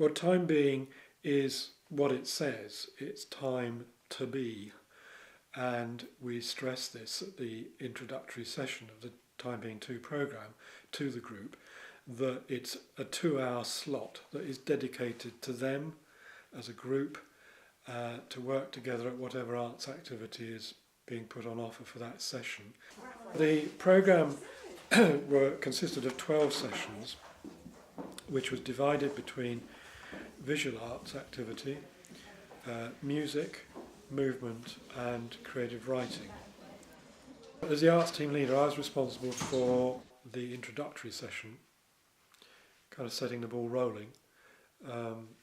Well, time being is what it says. It's time to be. And we stress this at the introductory session of the Time Being 2 programme to the group, that it's a 2-hour slot that is dedicated to them as a group to work together at whatever arts activity is being put on offer for that session. The programme consisted of 12 sessions, which was divided between visual arts activity, music, movement and creative writing. As the arts team leader, I was responsible for the introductory session, kind of setting the ball rolling,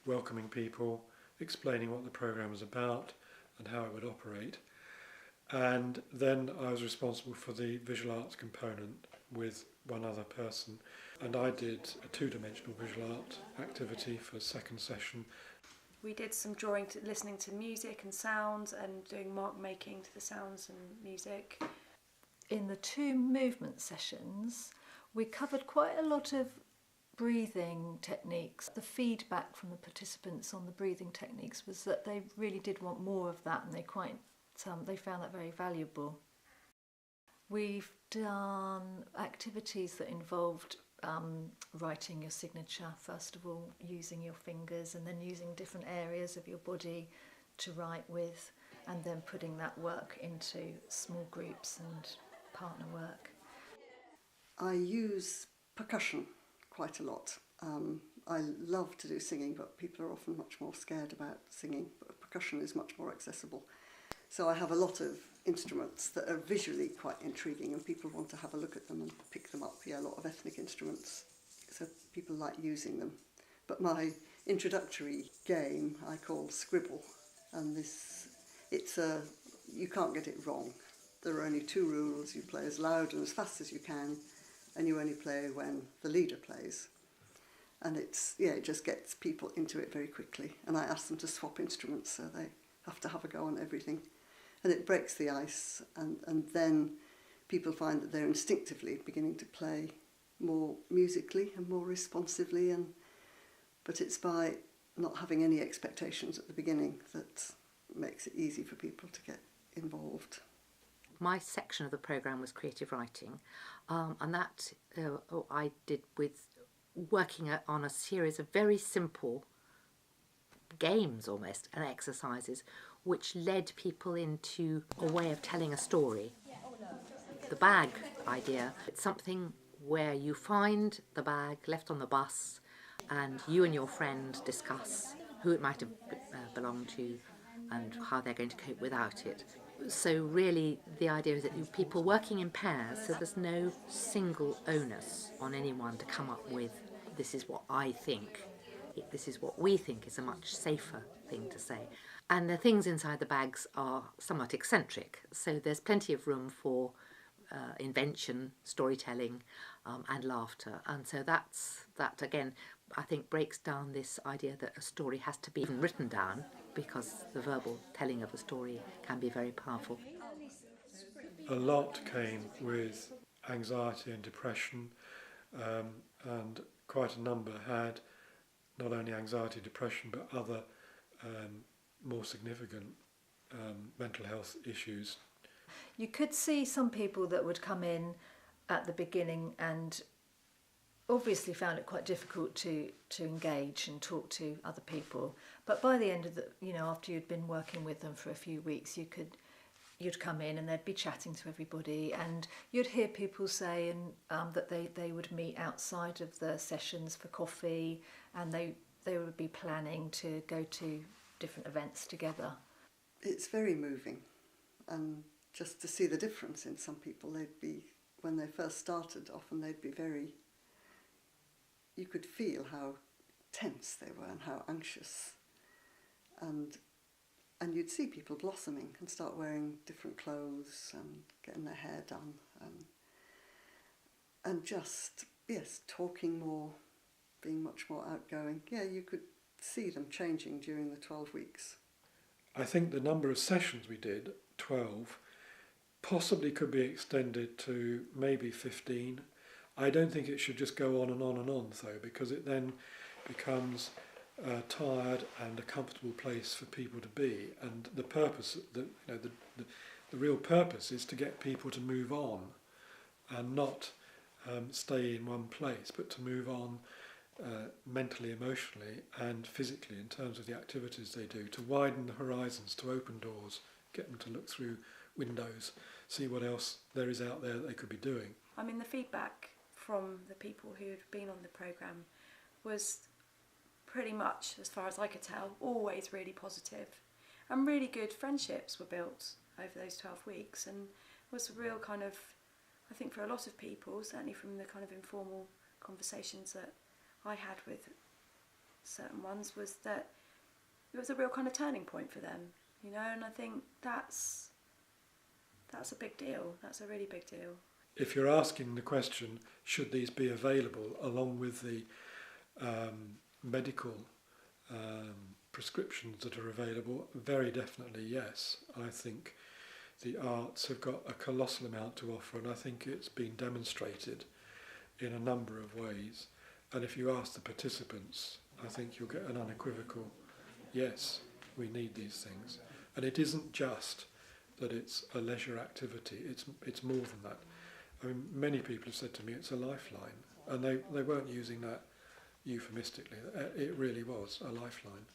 welcoming people, explaining what the programme was about and how it would operate. And then I was responsible for the visual arts component with one other person. And I did a 2-dimensional visual art activity for second session. We did some drawing, listening to music and sounds and doing mark making to the sounds and music. In the 2 movement sessions, we covered quite a lot of breathing techniques. The feedback from the participants on the breathing techniques was that they really did want more of that, and they found that very valuable. We've done activities that involved writing your signature, first of all, using your fingers and then using different areas of your body to write with, and then putting that work into small groups and partner work. I use percussion quite a lot. I love to do singing, but people are often much more scared about singing, but percussion is much more accessible. So I have a lot of instruments that are visually quite intriguing and people want to have a look at them and pick them up. Yeah, a lot of ethnic instruments, so people like using them. But my introductory game I call Scribble, and you can't get it wrong. There are only 2 rules: you play as loud and as fast as you can, and you only play when the leader plays. And it just gets people into it very quickly. And I ask them to swap instruments, so they have to have a go on everything. And it breaks the ice, and then people find that they're instinctively beginning to play more musically and more responsively. But it's by not having any expectations at the beginning that makes it easy for people to get involved. My section of the programme was creative writing, and that I did with working on a series of very simple games almost and exercises which led people into a way of telling a story. The bag idea, it's something where you find the bag left on the bus and you and your friend discuss who it might have belonged to and how they're going to cope without it. So really the idea is that people working in pairs, so there's no single onus on anyone to come up with, this is what I think, this is what we think is a much safer thing to say. And the things inside the bags are somewhat eccentric, so there's plenty of room for invention, storytelling and laughter. And so that again, I think breaks down this idea that a story has to be even written down, because the verbal telling of a story can be very powerful. A lot came with anxiety and depression, and quite a number had not only anxiety, depression, but other more significant mental health issues. You could see some people that would come in at the beginning and obviously found it quite difficult to engage and talk to other people, but by the end of after you'd been working with them for a few weeks, you'd come in and they'd be chatting to everybody, and you'd hear people say that they would meet outside of the sessions for coffee, and they would be planning to go to different events together. It's very moving, and just to see the difference in some people, when they first started, often they'd be you could feel how tense they were and how anxious, and you'd see people blossoming and start wearing different clothes and getting their hair done and just, yes, talking more, being much more outgoing. Yeah, you could see them changing during the 12 weeks. I think the number of sessions we did, 12, possibly could be extended to maybe 15. I don't think it should just go on and on and on, though, because it then becomes tired and a comfortable place for people to be. And the purpose, the real purpose is to get people to move on and not stay in one place, but to move on mentally, emotionally and physically in terms of the activities they do, to widen the horizons, to open doors, get them to look through windows, see what else there is out there that they could be doing. I mean, the feedback from the people who'd been on the programme was pretty much, as far as I could tell, always really positive. And really good friendships were built over those 12 weeks, and was a real kind of, I think for a lot of people, certainly from the kind of informal conversations that I had with certain ones, was that it was a real kind of turning point for them, you know, and I think that's a big deal. That's a really big deal. If you're asking the question, should these be available along with the medical prescriptions that are available, very definitely yes. I think the arts have got a colossal amount to offer, and I think it's been demonstrated in a number of ways. And if you ask the participants, I think you'll get an unequivocal yes, we need these things. And it isn't just that it's a leisure activity, it's more than that. I mean, many people have said to me it's a lifeline, and they weren't using that euphemistically. It really was a lifeline.